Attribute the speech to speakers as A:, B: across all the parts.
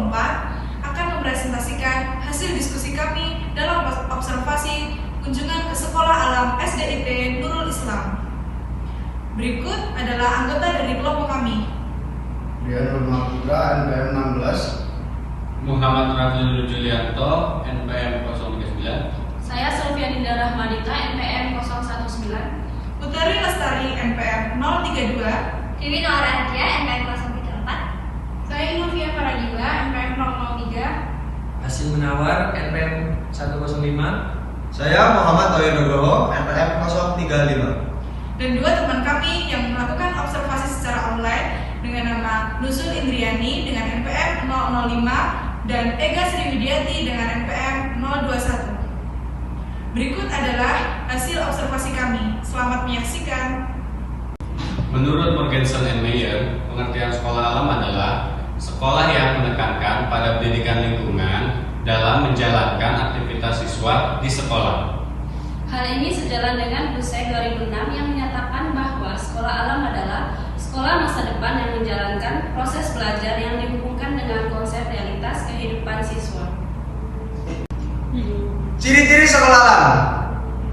A: 2024 akan mempresentasikan hasil diskusi kami dalam observasi kunjungan ke Sekolah Alam SDIP Nurul Islam. Berikut adalah anggota dari kelompok kami.
B: Rian Nurma Putra, NPM 16.
C: Muhammad Rafizul Julianto, NPM 039.
D: Saya Sulfianinda Rahmadita, NPM 019.
A: Putari Lestari, NPM 032.
E: Dewi Noara Hadia, NPM 034.
D: Saya Novia Faragila, NPM 003.
F: Hasim Munawar, NPM 105.
G: Saya Muhammad Toyo Nugroho, NPM 035.
A: Dan dua teman kami yang melakukan observasi secara online dengan nama Nuzul Indriani dengan NPM 005 dan Ega Sriwidiati dengan NPM 021. Berikut adalah hasil observasi kami. Selamat menyaksikan.
C: Menurut Morgenson and Meyer, pengertian sekolah alam adalah sekolah yang menekankan pada pendidikan lingkungan dalam menjalankan aktivitas siswa di sekolah.
D: Hal ini sejalan dengan Pusek 2006 yang menyatakan bahwa sekolah alam adalah sekolah masa depan yang menjalankan proses belajar yang dihubungkan dengan konsep realitas kehidupan siswa.
G: Ciri-ciri sekolah alam.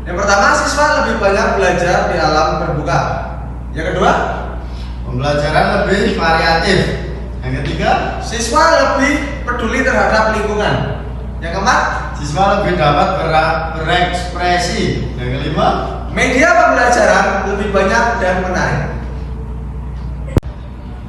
G: Yang pertama, siswa lebih banyak belajar di alam terbuka. Yang kedua,
B: Pembelajaran lebih variatif. Yang ketiga,
G: siswa lebih peduli terhadap lingkungan. Yang keempat,
B: siswa lebih dapat berekspresi. Yang kelima,
G: media pembelajaran lebih banyak dan menarik.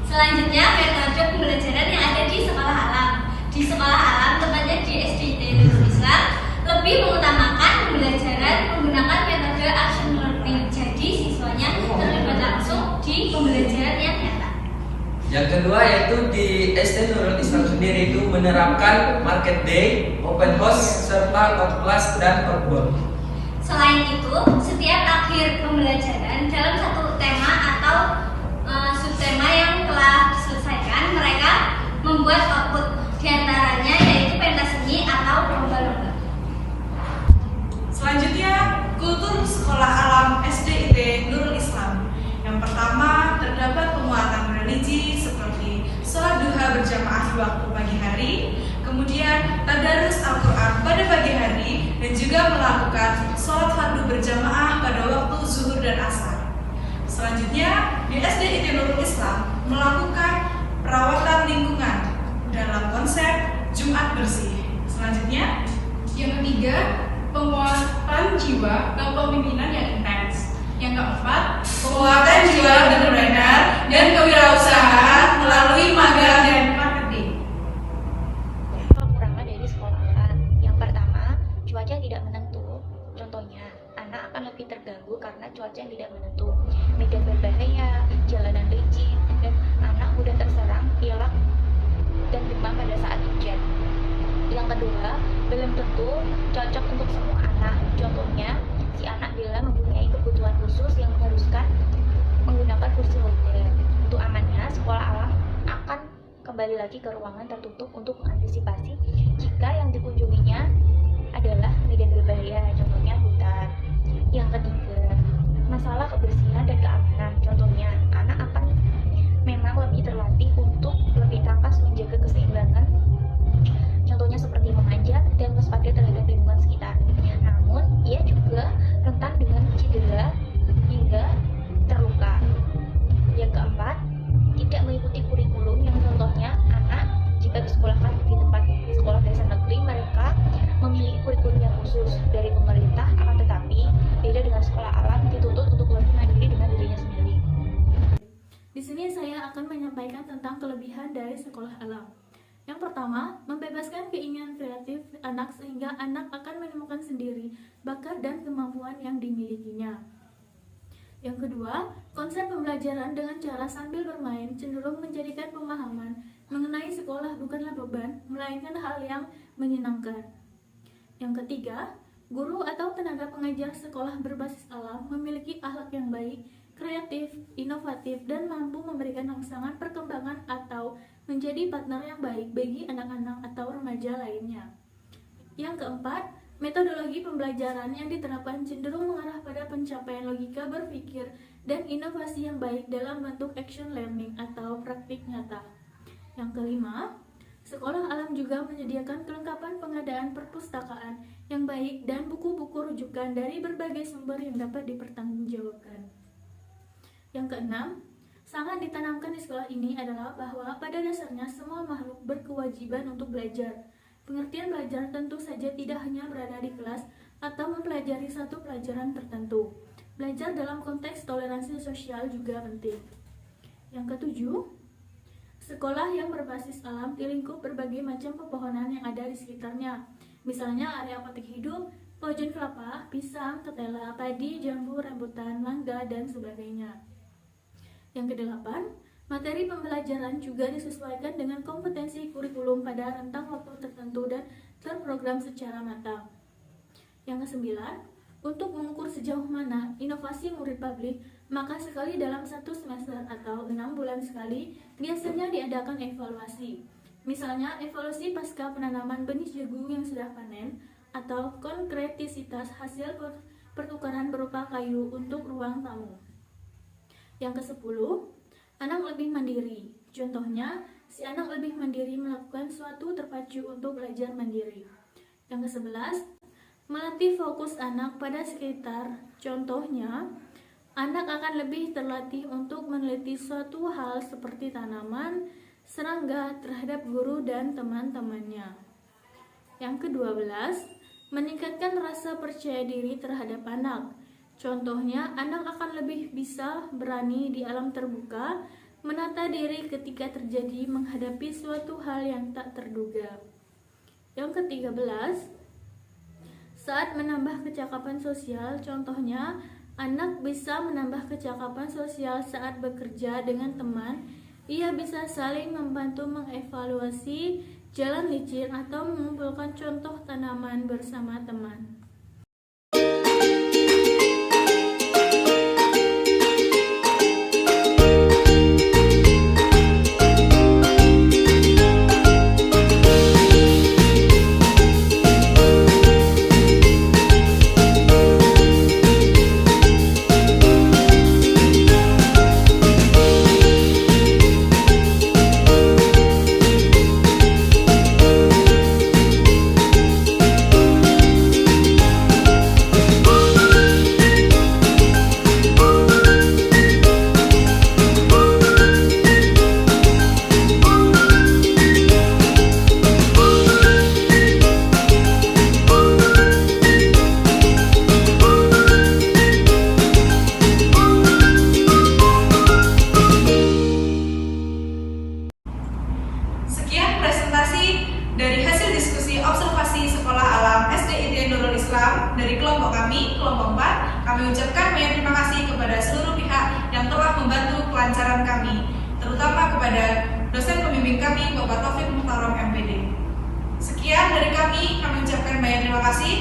E: Selanjutnya, metode pembelajaran yang ada di sekolah alam. Di sekolah alam, tepatnya di SDIP Nurul Islam, lebih mengutamakan pembelajaran menggunakan metode action learning. Jadi, siswanya terlibat langsung di pembelajaran yang nyata.
F: Yang kedua yaitu di SD Nurul Islam sendiri itu menerapkan market day, open house, serta kelas dan outbound.
E: Selain itu, setiap akhir pembelajaran dalam satu tema atau subtema yang telah diselesaikan, mereka membuat output, diantaranya yaitu pentas seni atau lomba-lomba.
A: Selanjutnya, kultur sekolah alam SDIP Nurul Islam. Yang pertama, terdapat penguatan religi seperti sholat duha berjamaah di waktu pagi hari, kemudian tadarus Al-Quran pada pagi hari, dan juga melakukan sholat fardu berjamaah pada waktu zuhur dan asar. Selanjutnya, di SDIP Nurul Islam melakukan perawatan lingkungan dalam konsep Jumat Bersih. Selanjutnya,
D: Yang ketiga, penguatan jiwa kepemimpinan yang intens. Yang keempat,
A: penguatan jiwa entrepreneur dan kewirausahaan melalui magang dan marketing.
H: Kekurangan dari sekolah alam. Yang pertama, cuaca yang tidak menentu. Contohnya, anak akan lebih terganggu karena cuaca yang tidak menentu. Medan berbahaya, jalanan licin, dan anak mudah terserang pilek dan demam pada saat hujan. Yang kedua, belum tentu cocok untuk semua anak. Contohnya, si anak bila mempunyai kebutuhan khusus yang mengharuskan menggunakan kursi roda. Untuk amannya, sekolah alam akan kembali lagi ke ruangan tertutup untuk mengantisipasi jika yang dikunjunginya adalah medan berbahaya, contohnya hutan. Yang ketiga, masalah kebersihan dan keamanan. Contohnya, anak akan memang lebih terlatih untuk lebih tangkas menjaga keseimbangan. Contohnya seperti memanjat dan waspada terhadap lingkungan sekitar. Namun, ia juga rentan dengan cedera hingga terluka. Yang keempat, tidak mengikuti kurikulum yang contohnya anak jika disekolahkan di tempat sekolah dasar negeri, mereka memiliki kurikulum yang khusus dari pemerintah, akan tetapi beda dengan sekolah alam dituntut untuk lebih mandiri dengan dirinya sendiri.
I: Di sini saya akan menyampaikan tentang kelebihan dari sekolah alam. Yang pertama, membebaskan keinginan kreatif anak sehingga anak akan menemukan sendiri bakat dan kemampuan yang dimilikinya. Yang kedua, konsep pembelajaran dengan cara sambil bermain cenderung menjadikan pemahaman mengenai sekolah bukanlah beban, melainkan hal yang menyenangkan. Yang ketiga, guru atau tenaga pengajar sekolah berbasis alam memiliki akhlak yang baik, kreatif, inovatif, dan mampu memberikan rangsangan perkembangan atau menjadi partner yang baik bagi anak-anak atau remaja lainnya. Yang keempat, metodologi pembelajaran yang diterapkan cenderung mengarah pada pencapaian logika berpikir dan inovasi yang baik dalam bentuk action learning atau praktik nyata. Yang kelima, Sekolah alam juga menyediakan kelengkapan pengadaan perpustakaan yang baik dan buku-buku rujukan dari berbagai sumber yang dapat dipertanggungjawabkan. Yang keenam, sangat ditanamkan di sekolah ini adalah bahwa pada dasarnya semua makhluk berkewajiban untuk belajar. Pengertian belajar tentu saja tidak hanya berada di kelas atau mempelajari satu pelajaran tertentu. Belajar dalam konteks toleransi sosial juga penting. Yang ketujuh, sekolah yang berbasis alam di lingkup berbagai macam pepohonan yang ada di sekitarnya. Misalnya area petik hidup, pohon kelapa, pisang, ketela, padi, jambu, rambutan, mangga, dan sebagainya. Yang kedelapan, materi pembelajaran juga disesuaikan dengan kompetensi kurikulum pada rentang waktu tertentu dan terprogram secara matang. Yang kesembilan, untuk mengukur sejauh mana inovasi murid publik, maka sekali dalam satu semester atau 6 bulan sekali biasanya diadakan evaluasi. Misalnya evaluasi pasca penanaman benih jagung yang sudah panen atau konkretisitas hasil pertukaran berupa kayu untuk ruang tamu. Yang ke-10, anak lebih mandiri. Contohnya, si anak lebih mandiri melakukan suatu terpacu untuk belajar mandiri. Yang ke-11, melatih fokus anak pada sekitar. Contohnya, anak akan lebih terlatih untuk meneliti suatu hal seperti tanaman, serangga terhadap guru dan teman-temannya. Yang ke-12, meningkatkan rasa percaya diri terhadap anak. Contohnya, anak akan lebih bisa berani di alam terbuka, menata diri ketika terjadi menghadapi suatu hal yang tak terduga. Yang ke-13, saat menambah kecakapan sosial, contohnya, anak bisa menambah kecakapan sosial saat bekerja dengan teman. Ia bisa saling membantu mengevaluasi jalan licin atau mengumpulkan contoh tanaman bersama teman.
A: Dari hasil diskusi observasi Sekolah Alam SDIT Nurul Islam dari kelompok kami, kelompok 4, kami ucapkan banyak terima kasih kepada seluruh pihak yang telah membantu kelancaran kami, terutama kepada dosen pembimbing kami, Bapak Taufik Muhtarom MPD. Sekian dari kami ucapkan banyak terima kasih.